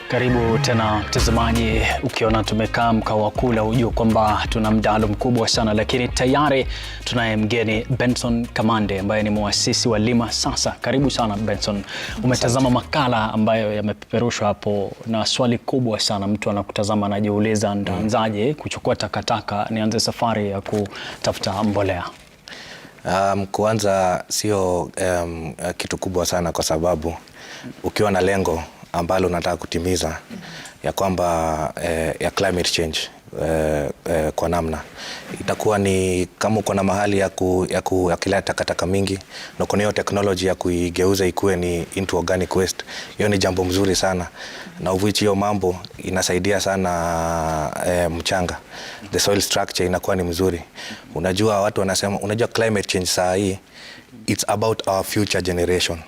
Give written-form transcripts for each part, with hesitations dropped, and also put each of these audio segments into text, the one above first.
Karibu tena mtazamaji, ukiona tumekaa mkao wa kula ujue kwamba tuna mdahalo mkubwa sana, lakini tayari tunaye mgeni Benson Kamande ambaye ni muasisi wa Li Masasa. Karibu sana Benson. Umetazama makala ambayo yamepeperushwa hapo na swali kubwa sana, mtu anakutazama anajiuliza ndaanzaje kuchukua takataka nianze safari ya kutafuta mbolea. Kuanza sio kitu kubwa sana, kwa sababu ukiwa na lengo ambalo unataka kutimiza ya kwamba ya climate change kwa namna itakuwa ni kama uko na mahali ya kuleta takataka mingi na kuna hiyo technology ya kuigeuza ikuwe ni into organic waste, hiyo ni jambo mzuri sana, na uvichi hiyo mambo inasaidia sana mchanga, the soil structure inakuwa ni mzuri. Unajua watu wanasema, unajua climate change saa hii it's about our future generation.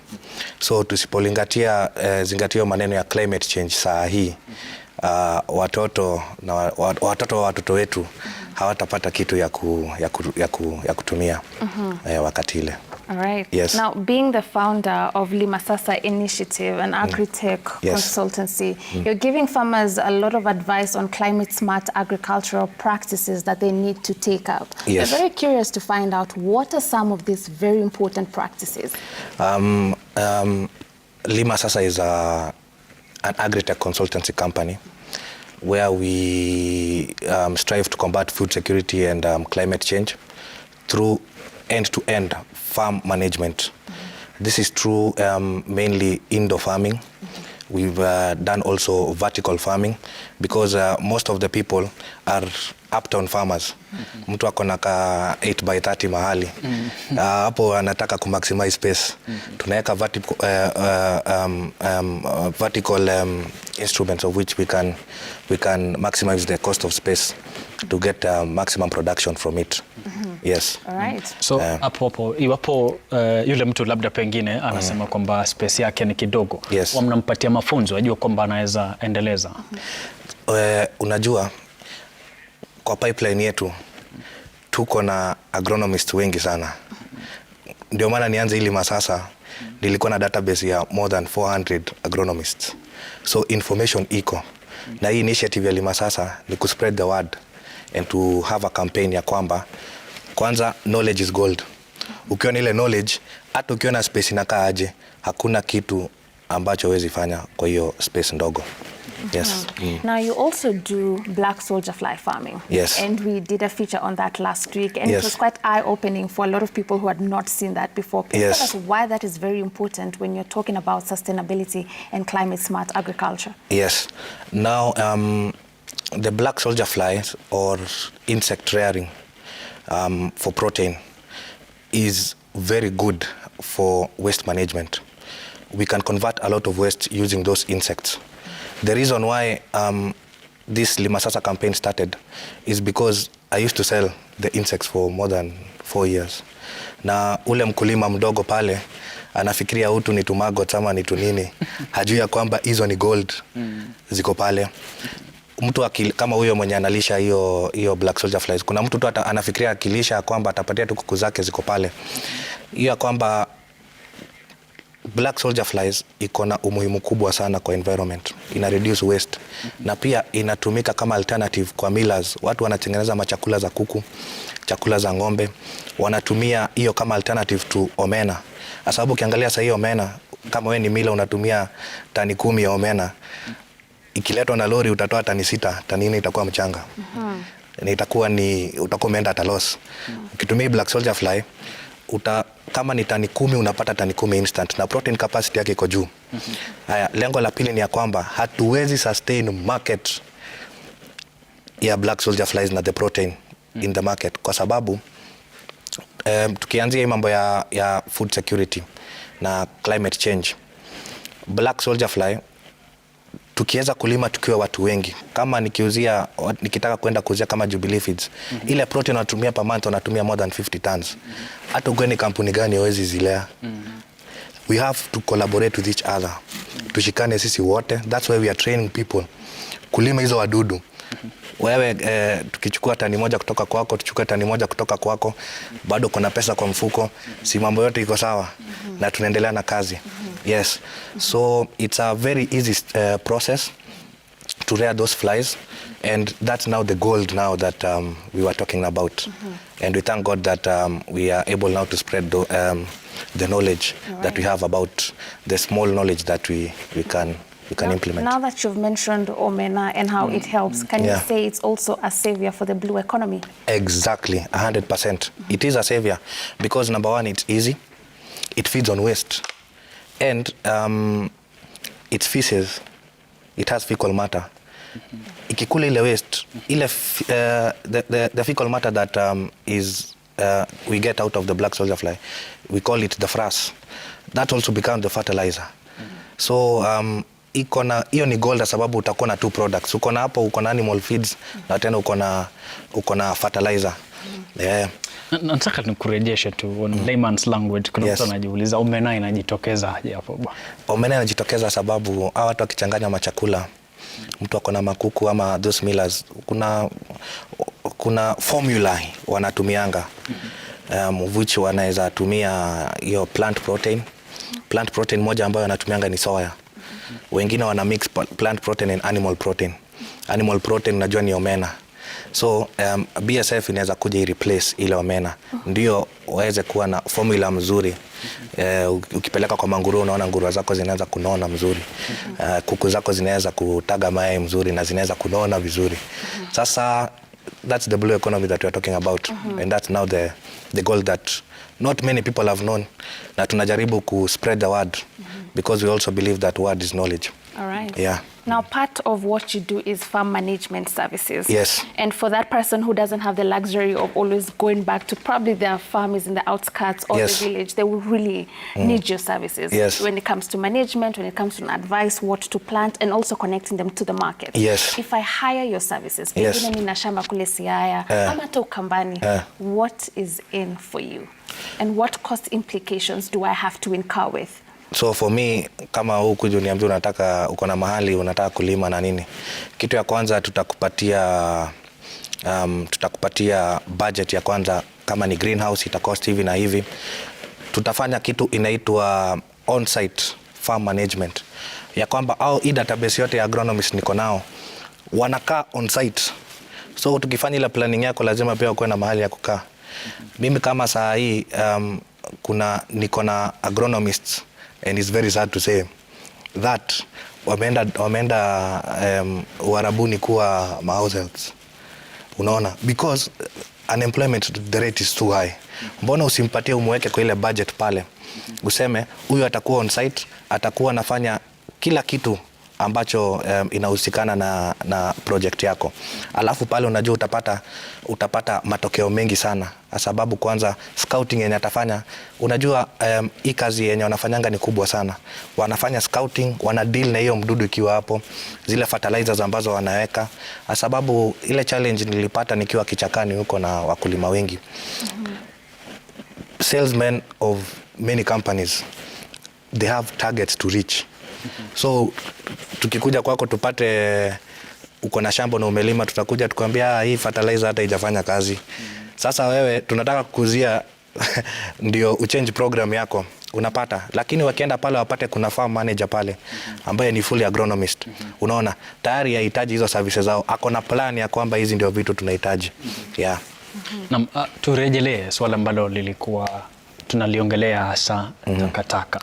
So tusipolingatia zingatio maneno ya climate change saa hii, watoto wa watoto wetu hawatapata kitu ya kutumia wakati ile. All right. Yes. Now, being the founder of Li Masasa Initiative, an agri-tech consultancy, you're giving farmers a lot of advice on climate-smart agricultural practices that they need to take up. Yes. We're very curious to find out what are some of these very important practices. Li Masasa is an agri-tech consultancy company where we strive to combat food security and climate change through end-to-end farm management. This is through mainly indoor farming. We've done also vertical farming because most of the people are uptown farmers. Mtu akona ka 8x30 mahali. Hapo anataka kumaximize space. Tunaweka vertical instruments of which we can maximize the cost of space to get maximum production from it. Yes. All right. So hapo iwapo yule mtu labda pengine anasema kwamba space yake ni kidogo, yes, mnampatia mafunzo ajue kwamba anaweza endeleza. Unajua kwa pipeline yetu tuko na agronomist wengi sana. Ndio maana nianze Li Masasa nilikuwa na database ya more than 400 agronomists. So information iko. Na hii initiative ya Li Masasa ni ku spread the word and to have a campaign ya kwamba kwanza knowledge is gold. Ukiwa na ile knowledge, hata ukiwa na space inakaa aje, hakuna kitu ambacho huwezi fanya kwa hiyo space ndogo. Yes. Now you also do black soldier fly farming. Yes. And we did a feature on that last week, and yes, it was quite eye-opening for a lot of people who had not seen that before. Please yes, tell us why that is very important when you're talking about sustainability and climate-smart agriculture. Yes. Now, the black soldier flies or insect rearing for protein is very good for waste management. We can convert a lot of waste using those insects. The reason why this Li Masasa campaign started is because I used to sell the insects for more than 4 years. Na ule mkulima mdogo pale anafikiria utu ni tumagot ama ni tunini, hajui ya kwamba hizo ni gold ziko pale. Mtu kama huyo mwenye analisha hiyo black soldier flies, kuna mtu tu anafikiria akilisha kwamba atapatia tu kuku zake ziko pale. Hiyo kwamba black soldier flies iko na umuhimu kubwa sana kwa environment. Ina reduce waste na pia inatumika kama alternative kwa millers. Watu wanatengeneza machakula za kuku, chakula za ng'ombe, wanatumia hiyo kama alternative to omena. Sababu ukiangalia sasa hiyo omena, kama wewe ni mila unatumia tani 10 ya omena, ikiletwa na lori utatoa tani 6, tani 4 itakuwa mchanga. Na itakuwa utakuwa umeenda at loss. Ukitumia black soldier fly kama ni tani 10 unapata tani 10 instant na protein capacity yake iko juu. Haya, lengo la pili ni ya kwamba hatuwezi sustain market ya black soldier flies na the protein in the market, kwa sababu tukianzia mambo ya food security na climate change, black soldier fly tukiweza kulima tukiwa watu wengi, kama nikitaka kwenda kuuzia kama Jubilee Feeds, ile protein wanatumia per month wanatumia more than 50 tons. Hata ugeni kampuni gani hawezi zilea. We have to collaborate with each other. Tushikane sisi wote. That's why we are training people kulima hizo wadudu. Wewe tukichukua tani moja kutoka kwako, tuchukue tani moja kutoka kwako, bado kuna pesa kwa mfuko, si mambo yote iko sawa na tunaendelea na kazi. Yes. So it's a very easy process to rear those flies, and that's now the gold now that we were talking about. And we thank God that we are able now to spread the knowledge that we have about the small knowledge that we can implement. Now that you've mentioned omena and how it helps, can you say it's also a savior for the blue economy? Exactly, 100%. It is a savior because number one, it's easy, it feeds on waste, and it's feces, it has fecal matter. Ikikula ile waste, ile the fecal matter that we get out of the black soldier fly, we call it the frass. That also becomes the fertilizer. So hiyo ni gold sababu utakuwa na two products. Uko na hapo, uko na animal feeds na tena uko na fertilizer. Nataka nikurejeshe tu on layman's language. Kuna mtu anajiuliza omena inajitokeza aje hapo? Omena inajitokeza sababu hao watu wakichanganya machakula, mtu ako na makuku ama those millers, kuna formula wanatumianga which wanaweza tumia hiyo plant protein moja ambayo wanatumianga ni soya. Wengine wana mix plant protein and animal protein najua ni omena. So BSF inaweza kuja replace ile omena, ndio waweze kuwa na formula mzuri. Ukipeleka kwa nguruwe, unaona nguruwe zako zinaweza kunona mzuri, kuku zako zinaweza kutaga mayai mzuri na zinaweza kunona vizuri. Sasa that's the blue economy that we are talking about, and that's now the goal that not many people have known, na tunajaribu ku spread the word because we also believe that word is knowledge. All right. Yeah. Now, part of what you do is farm management services. Yes. And for that person who doesn't have the luxury of always going back to probably their farm is in the outskirts of the village, they will really need your services. Yes. When it comes to management, when it comes to advice, what to plant, and also connecting them to the market. Yes. If I hire your services, nina shamba kule Siaya, ama to Ukambani, what is in for you? And what cost implications do I have to incur with? So for me, kama huku uniambia unataka, uko na mahali unataka kulima na nini, kitu ya kwanza tutakupatia budget ya kwanza. Kama ni greenhouse ita cost hivi na hivi. Tutafanya kitu inaitwa on-site farm management, ya kwamba au hii database yote ya agronomists niko nao wanakaa on-site. So tukifanya ile planning yako lazima pia uwe na mahali ya kukaa. Mimi kama saa hii niko na agronomists, and it's very sad to say that wameenda Uarabuni kuwa househelps. Unaona, because unemployment the rate is too high. Mbona usimpatie umweke kwa ile budget pale, useme huyu atakuwa on site, atakuwa anafanya kila kitu ambacho inahusikana na project yako, alafu pale unajua utapata matokeo mengi sana, sababu kwanza scouting yenye atafanya, unajua hii kazi yenye wanafanyanga ni kubwa sana. Wanafanya scouting, wana deal na hiyo mdudu ikiwa hapo, zile fertilizers ambazo wanaweka, sababu ile challenge nilipata nikiwa kichakani huko na wakulima wengi. Salesmen of many companies, they have targets to reach. So tukikuja kwako tupate uko na shamba na umelima, tutakuja tukwambia hii fertilizer hata haijafanya kazi. Sasa wewe tunataka kukuzia ndio uchange program yako, unapata. Lakini wakienda pale wapate kuna farm manager pale ambaye ni fully agronomist, unaona tayari yahitaji hizo services zao, ako na plan ya kwamba hizi ndio vitu tunahitaji. Na turejelee swala ambalo lilikuwa tunaliongelea hasa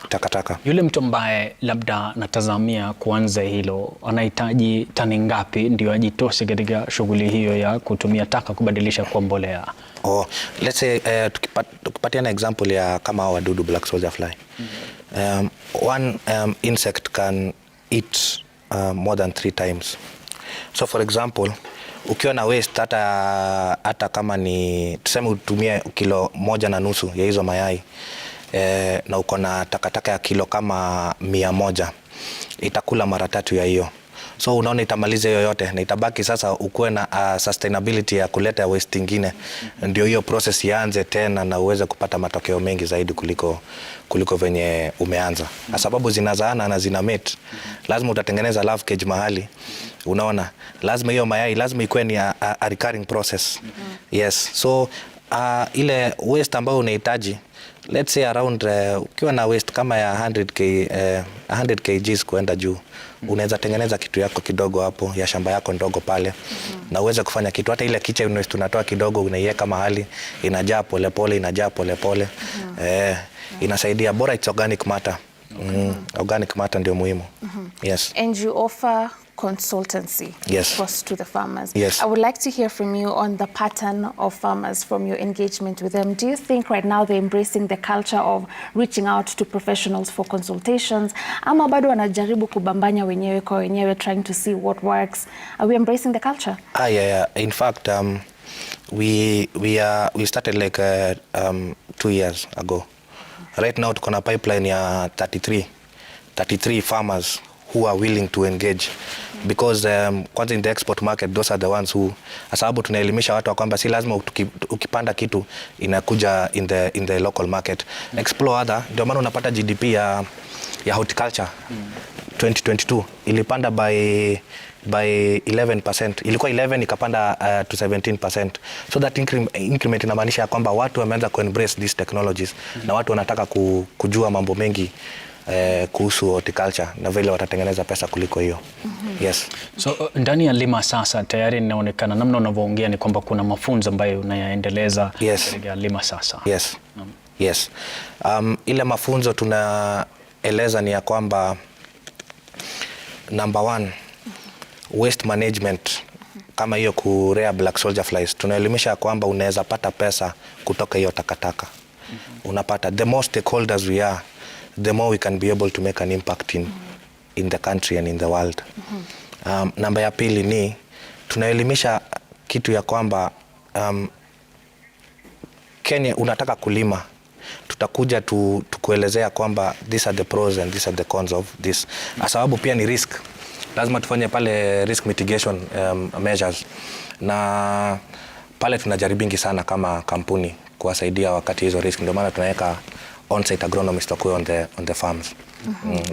takataka. Yule mtu ambaye labda natazamia kuanza hilo, anahitaji tani ngapi ndio ajitoshe katika shughuli hiyo ya kutumia taka kubadilisha kwa mbolea? Let's say tukipatia na example ya kama wadudu black soldier fly. One insect can eat more than 3 times. So for example, ukiwa na waste hata kama ni tuseme utumie kilo 1.5 ya hizo mayai, na uko na takataka ya kilo kama 100, itakula mara 3 ya hiyo. So unaona itamaliza hiyo yote na itabaki sasa ukuwe na sustainability ya kuleta waste ingine, ndio hiyo process ianze tena na uweze kupata matokeo mengi zaidi kuliko venye umeanza. Sababu zinazaana na zina mate, lazima utatengeneza love cage mahali. Unaona, lazima hiyo mayai lazima ikuwe ni a recurring process. Yes. So ile waste ambayo unahitaji let's say around ukiwa na waste kama ya 100 kgs kuenda juu, unaweza tengeneza kitu yako kidogo hapo ya shamba yako ndogo pale, na uweze kufanya kitu. Hata ile kitchen waste tunatoa kidogo, unaiweka mahali, inajaa polepole, inajaa polepole. Inasaidia, bora it's organic matter. Organic matter ndio muhimu. Yes. And you offer consultancy, yes, of course, to the farmers. Yes. I would like to hear from you on the pattern of farmers from your engagement with them. Do you think right now they're embracing the culture of reaching out to professionals for consultations? Ama bado wanajaribu kubambanya wenyewe kwa wenyewe, trying to see what works? Are we embracing the culture? Yeah. In fact, we started like 2 years ago. Right now tuko na pipeline ya 33 farmers who are willing to engage, because kwanza in the export market, those are the ones who, sababu tunaelimisha watu kwamba si lazima ukipanda kitu inakuja in the local market. Explore other, ndio maana unapata GDP ya horticulture 2022 ilipanda by 11%. Ilikuwa 11 ikapanda to 17%. So that increment inamaanisha kwamba watu wameanza ku-embrace these technologies, na watu wanataka kujua mambo mengi kuhusu horticulture na vile watatengeneza pesa kuliko hiyo. Yes. So ndani ya Li Masasa tayari inaonekana, namna unavyoongea ni kwamba kuna mafunzo ambayo unayaendeleza katika Li Masasa. Yes. Yes. Ile mafunzo tunaeleza ni ya kwamba number 1, waste management, kama hiyo kurea black soldier flies. Tunaelimisha kwamba unaweza pata pesa kutoka hiyo takataka. Unapata, the more stakeholders we are, the more we can be able to make an impact in the country and in the world. Namba ya pili ni tunaelimisha kitu ya kwamba Kenya unataka kulima, tutakuja tukuelezea kwamba these are the pros and these are the cons of this. Sababu pia ni risk, lazima tufanye pale risk mitigation measures, na pale tunajaribingi sana kama kampuni kuwasaidia wakati hizo risk. Ndio maana tunaweka on-site agronomist wakuwe on the farms.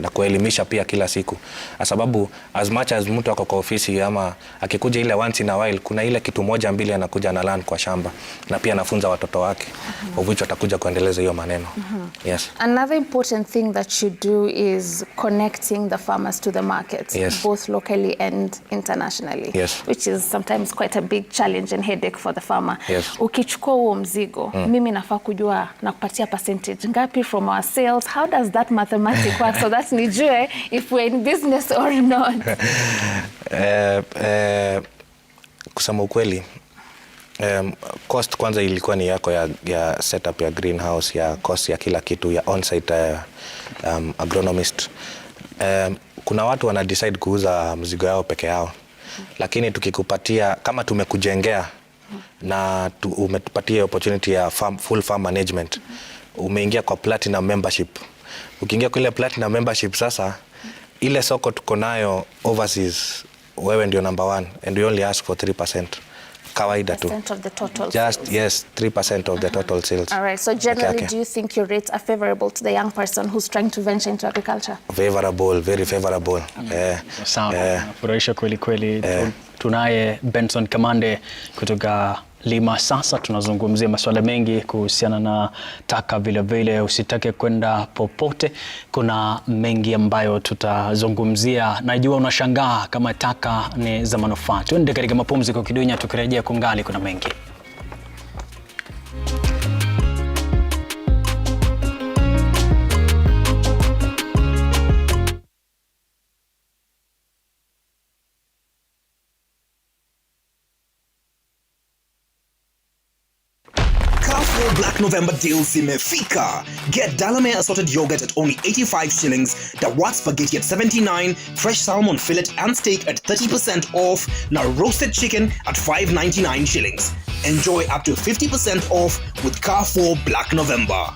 Na kuelimisha pia kila siku, sababu as much as mtu ako kwa ofisi ama akikuja ile once in a while, kuna ile kitu moja mbili anakuja na learn kwa shamba, na pia anafunza watoto wake of which watakuja kuendeleza hiyo maneno. Yes. Another important thing that you do is connecting the farmers to the market, yes, both locally and internationally. Yes. Which is sometimes quite a big challenge and headache for the farmer. Yes. Ukichukua huo mzigo, mimi nafaa kujua na kupatia percentage ngapi from our sales? How does that mathematics work so that nijue if we're in business or not? Kusema ukweli, cost kwanza ilikuwa ni yako ya setup ya greenhouse, ya cost ya kila kitu, ya on-site agronomist. Kuna watu wana decide kuuza mzigo yao peke yao, lakini tukikupatia, kama tumekujengea na umetupatia opportunity ya full farm management, umeingia kwa platinum membership. Ukiingia kwa ile platinum membership, sasa ile soko tuko nayo overseas, wewe ndio number 1 and we only ask for 3%. Kawaida tu. Of the total just sales. Yes, 3% of the total sales. All right. So generally, do you think your rates are favorable to the young person who's trying to venture into agriculture? Favorable, very favorable. Sawa. Furahisha kweli kweli. Tunaye Benson Kamande kutoka Li Masasa. Tunazungumzia masuala mengi kuhusiana na taka, vile vile usitake kwenda popote. Kuna mengi ambayo tutazungumzia. Najua unashangaa kama taka ni za manufaa. Tuende katika mapumziko kidogo, tukirejea kungali kuna mengi. Black November deals zimefika. Get Dalamere assorted yogurt at only 85 shillings, Dawat spaghetti at 79, fresh salmon fillet and steak at 30% off, now roasted chicken at 5.99 shillings. Enjoy up to 50% off with Carrefour Black November.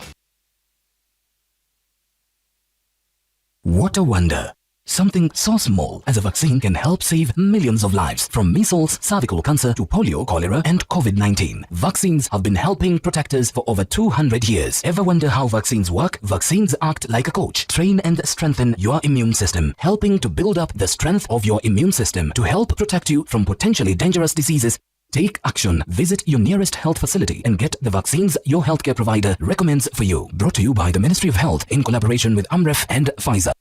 What a wonder. Something so small as a vaccine can help save millions of lives, from measles, cervical cancer to polio, cholera, and COVID-19. Vaccines have been helping protect us for over 200 years. Ever wonder how vaccines work? Vaccines act like a coach. Train and strengthen your immune system, helping to build up the strength of your immune system to help protect you from potentially dangerous diseases Take action. Visit your nearest health facility and get the vaccines your healthcare provider recommends for you. Brought to you by the Ministry of Health in collaboration with Amref and Pfizer.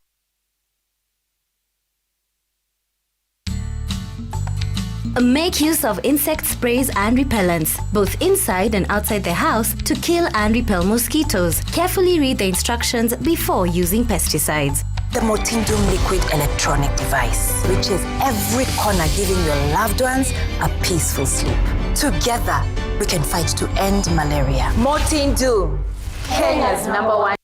Make use of insect sprays and repellents, both inside and outside the house, to kill and repel mosquitoes. Carefully read the instructions before using pesticides. The Motindum liquid electronic device reaches every corner, giving your loved ones a peaceful sleep. Together, we can fight to end malaria. Motindum, Kenya's #1.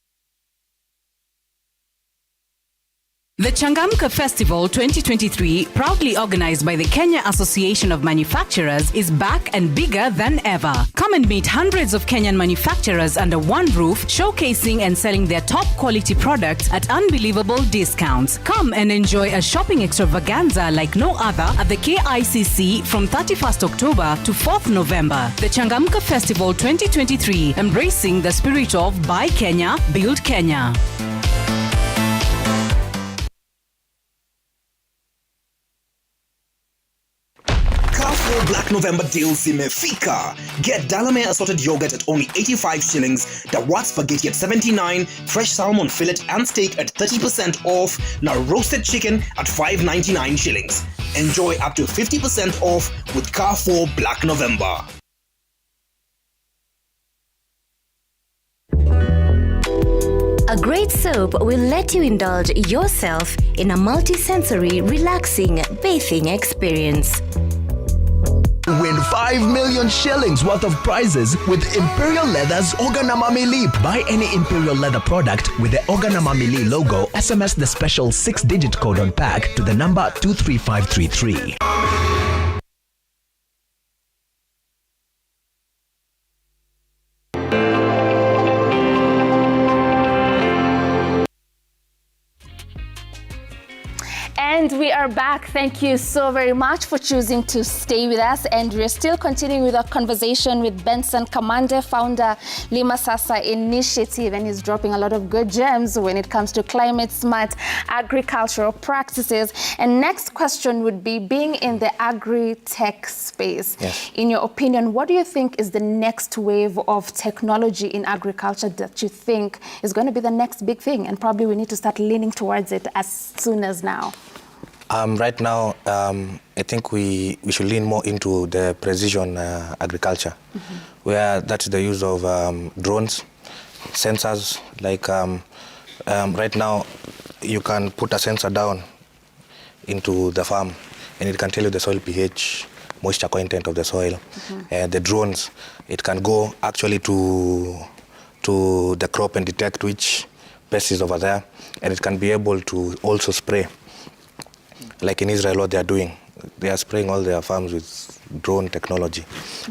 The Changamka Festival 2023, proudly organized by the Kenya Association of Manufacturers, is back and bigger than ever. Come and meet hundreds of Kenyan manufacturers under one roof, showcasing and selling their top quality products at unbelievable discounts. Come and enjoy a shopping extravaganza like no other at the KICC from 31st October to 4th November. The Changamka Festival 2023, embracing the spirit of Buy Kenya, Build Kenya. Black November deals zimefika. Get Dalamere assorted yogurt at only 85 shillings, Dawat spaghetti at 79, fresh salmon fillet and steak at 30% off, now roasted chicken at 5.99 shillings. Enjoy up to 50% off with Carrefour Black November. A great soap will let you indulge yourself in a multi-sensory, relaxing bathing experience. Win 5 million shillings worth of prizes with Imperial Leather's Oganamami Leap. Buy any Imperial Leather product with the Oganamami Leap logo. SMS the special 6-digit code on pack to the number 23533. And we are back. Thank you so very much for choosing to stay with us. And we're still continuing with our conversation with Benson Kamande, founder Li Masasa Initiative, and he's dropping a lot of good gems when it comes to climate smart agricultural practices. And next question would be, being in the agri-tech space, yes, in your opinion, what do you think is the next wave of technology in agriculture that you think is going to be the next big thing? And probably we need to start leaning towards it as soon as now. Right now, I think we should lean more into the precision agriculture, where that's the use of drones, sensors. Like right now, you can put a sensor down into the farm, and it can tell you the soil pH, moisture content of the soil. The drones, it can go actually to the crop and detect which pest is over there, and it can be able to also spray. Like in Israel, what they are doing, they are spraying all their farms with drone technology.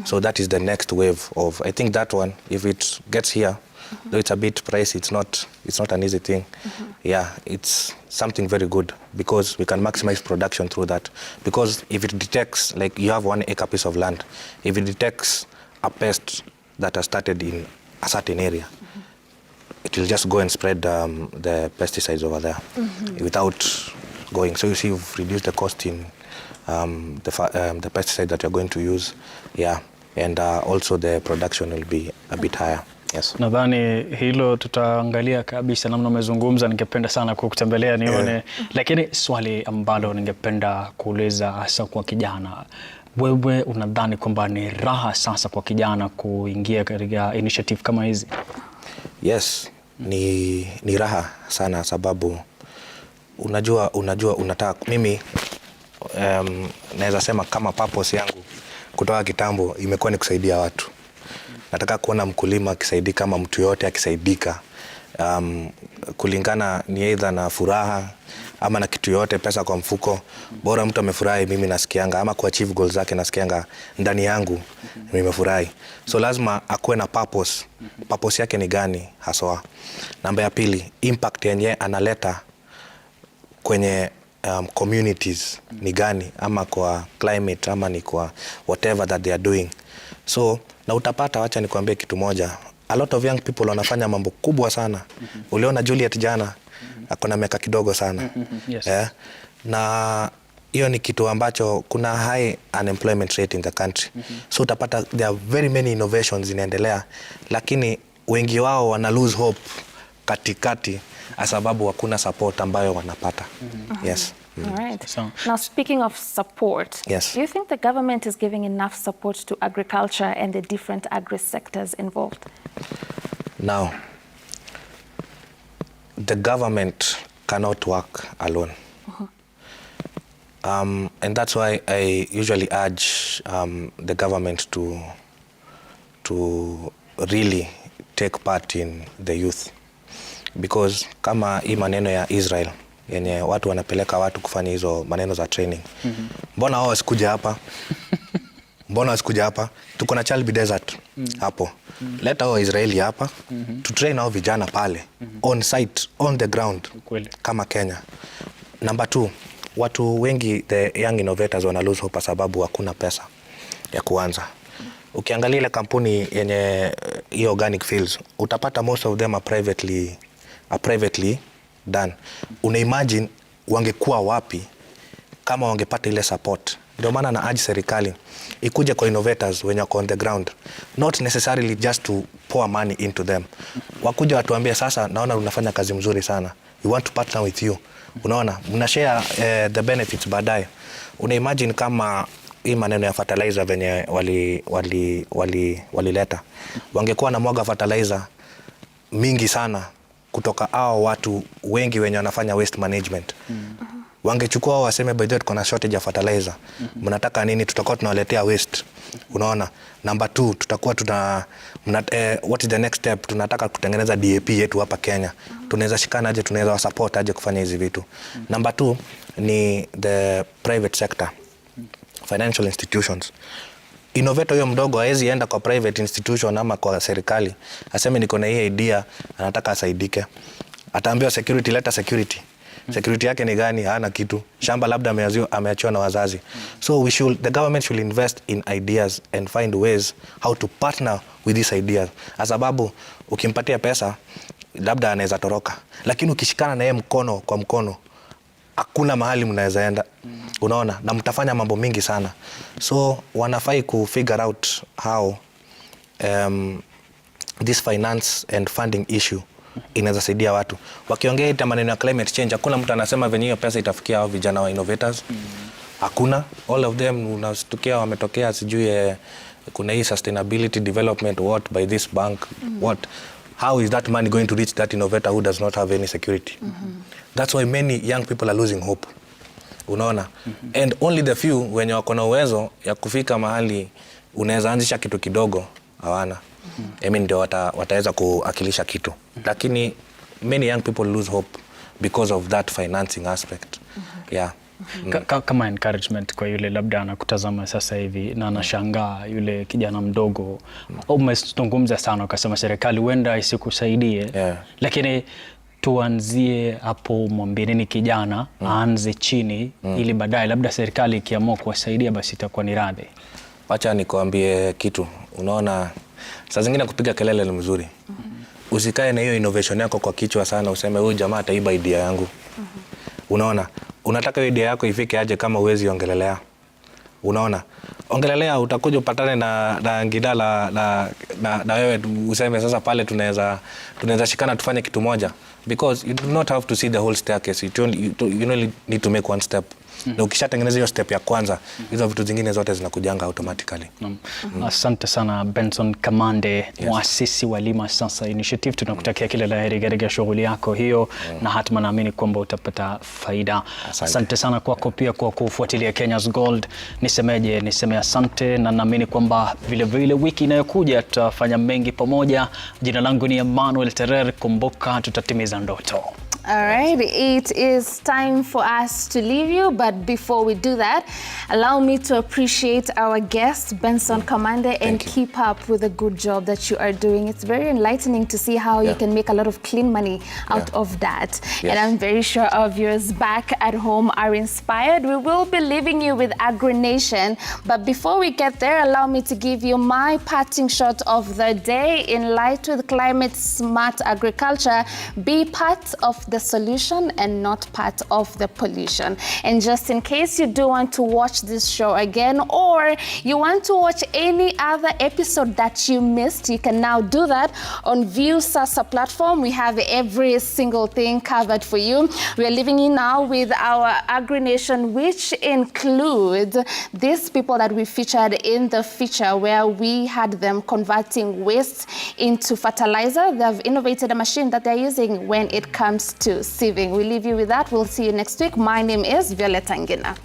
So that is the next wave of, I think that one, if it gets here, though it's a bit pricey, it's not an easy thing. Yeah, it's something very good because we can maximize production through that. Because if it detects, like you have 1 acre piece of land, if it detects a pest that has started in a certain area, it will just go and spread the pesticides over there without going. So you see, you've reduced the cost in the pesticide that you're going to use, yeah, and also the production will be a bit higher. Yes. Nadhani hilo tutaangalia kabisa, namna umezungumza, ningependa sana kukutembelea nione. Lakini swali ambalo ningependa kuuliza hasa kwa kijana, wewe unadhani kwamba ni raha sasa kwa kijana kuingia katika initiative kama hizi? Yes, ni raha sana sababu unajua unataka, mimi naweza sema kama purpose yangu kutoka kitambo imekuwa ni kusaidia watu. Nataka kuona mkulima akisaidika, kama mtu yote akisaidika, kulingana ni either na furaha ama na kitu yote, pesa kwa mfuko, bora mtu amefurahi, mimi nasikianga, ama kuachieve goals zake nasikianga ndani yangu nimefurahi. So lazima akuwe na purpose. Purpose yake ni gani haswa? Namba ya pili, impact yenye analeta kwenye communities ni gani, ama kwa climate, ama ni kwa whatever that they are doing. So na utapata, wacha nikwambie kitu moja, a lot of young people wanafanya mambo kubwa sana. Uliona Juliet jana akona miaka kidogo sana. Yes. Na hiyo ni kitu ambacho kuna high unemployment rate in the country. So utapata there are very many innovations inaendelea, lakini wengi wao wana lose hope katikati sababu hakuna support ambayo wanapata. Yes. All right. So, now, speaking of support, yes. Do you think the government is giving enough support to agriculture and the different agri-sectors involved? Now, the government cannot work alone. And that's why I usually urge the government to really take part in the youth. Because kama hii maneno ya Israel, yenye watu wanapeleka watu kufanya hizo maneno za training. Mbona hao wasikuja hapa? Mbona wasikuja hapa? Tuko na Chalbi Desert hapo. Leta hao Israeli hapa, to train hao vijana pale, on site, on the ground, kama Kenya. Number 2, watu wengi, the young innovators wana lose hope sababu hakuna pesa ya kuanza. Ukiangalia ile kampuni yenye hiyo organic fields, utapata most of them are privately done. Una imagine wangekuwa wapi kama wangepata ile support? Ndio maana na urge serikali ikuje kwa innovators wenye wako on the ground, not necessarily just to pour money into them. Wakuja watuambie, sasa naona unafanya kazi mzuri sana, we want to partner with you. Unaona, mna share the benefits baadaye. Una imagine kama hii maneno ya fertilizer venye walileta, wangekuwa na mwaga fertilizer mingi sana kutoka hao watu wengi wenye wanafanya waste management. Wangechukua waseme, by the way tuko na shortage ya fertilizer. Mnataka nini? Tutakuwa tunawaletea waste. Unaona? Number 2, tutakuwa what is the next step? Tunataka kutengeneza DAP yetu hapa Kenya. Tunaweza shikana aje, tunaweza wasupport aje kufanya hizi vitu. Number 2 ni the private sector. Financial institutions. Innovator huyo mdogo hawezi enda kwa private institution ama kwa serikali aseme niko na hii idea, anataka asaidike. Ataambiwa security, leta security. Security yake ni gani? Hana kitu. Shamba labda ameachiwa na wazazi. So the government should invest in ideas and find ways how to partner with these ideas. Sababu ukimpatia pesa labda anaweza toroka, lakini ukishikana na yeye mkono kwa mkono, hakuna mahali mnaweza enda. Unaona, na mtafanya mambo mingi sana. So wanafai ku figure out how this finance and funding issue inaweza saidia watu. Wakiongea ita maneno ya climate change, hakuna mtu anasema venye hiyo pesa itafikia hao vijana wa innovators. Hakuna. All of them unastukia wametokea sijui kuna hii sustainability development, what by this bank, what. How is that money going to reach that innovator who does not have any security? That's why many young people are losing hope. Unaona? And only the few wenye wako na uwezo ya kufika mahali unaweza anzisha kitu kidogo hawana. Ndio wataweza kuakilisha kitu. Lakini many young people lose hope because of that financing aspect. Yeah. Kama encouragement kwa yule labda anakutazama sasa hivi na anashangaa, yule kijana mdogo, umezungumza sana ukasema serikali huenda isikusaidie, lakini tuanzie hapo, mwambie nini kijana aanze chini ili baadaye labda serikali ikiamua kuwasaidia basi itakuwa ni radhi. Acha nikwambie kitu. Unaona, saa zingine kupiga kelele ni mzuri. Usikae na hiyo innovation yako kwa kichwa sana useme huyu jamaa ataiba idea yangu. Unaona, unataka hiyo idea yako ifike aje kama uwezi ongelelea? Unaona, ongelelea, utakuja upatane na ngidala na wewe useme sasa pale tunaweza shikana tufanye kitu moja, because you do not have to see the whole staircase. You only need to make one step. Na ukishatengeneza hiyo step ya kwanza, hizo vitu zingine zote zinakujanga automatically. Asante sana Benson Kamande, muasisi wa Li Masasa Initiative. Tunakutakia kila la heri katika shughuli yako hiyo, na hatima naamini kwamba utapata faida. Asante sana kwako pia kwa kufuatilia Kenya's Gold. Niseme asante, na naamini kwamba vile wiki inayokuja tutafanya mengi pamoja. Jina langu ni Emmanuel Terer. Kumbuka, tutatimiza ndoto. All right, it is time for us to leave you, but before we do that, Allow me to appreciate our guest, Benson Kamande, and keep up with the good job that you are doing. It's very enlightening to see how you can make a lot of clean money out of that. Yes. And I'm very sure our viewers back at home are inspired. We will be leaving you with AgriNation. But before we get there, allow me to give you my parting shot of the day. In light with climate smart agriculture, be part of the solution and not part of the pollution. And just in case you do want to watch this show again, or you want to watch any other episode that you missed, you can now do that on View Sasa platform. We have every single thing covered for you. We are leaving you now with our AgriNation, which includes these people that we featured in the feature where we had them converting waste into fertilizer. They've innovated a machine that they're using when it comes to sieving. We leave you with that. We'll see you next week. My name is Violeta Ngina.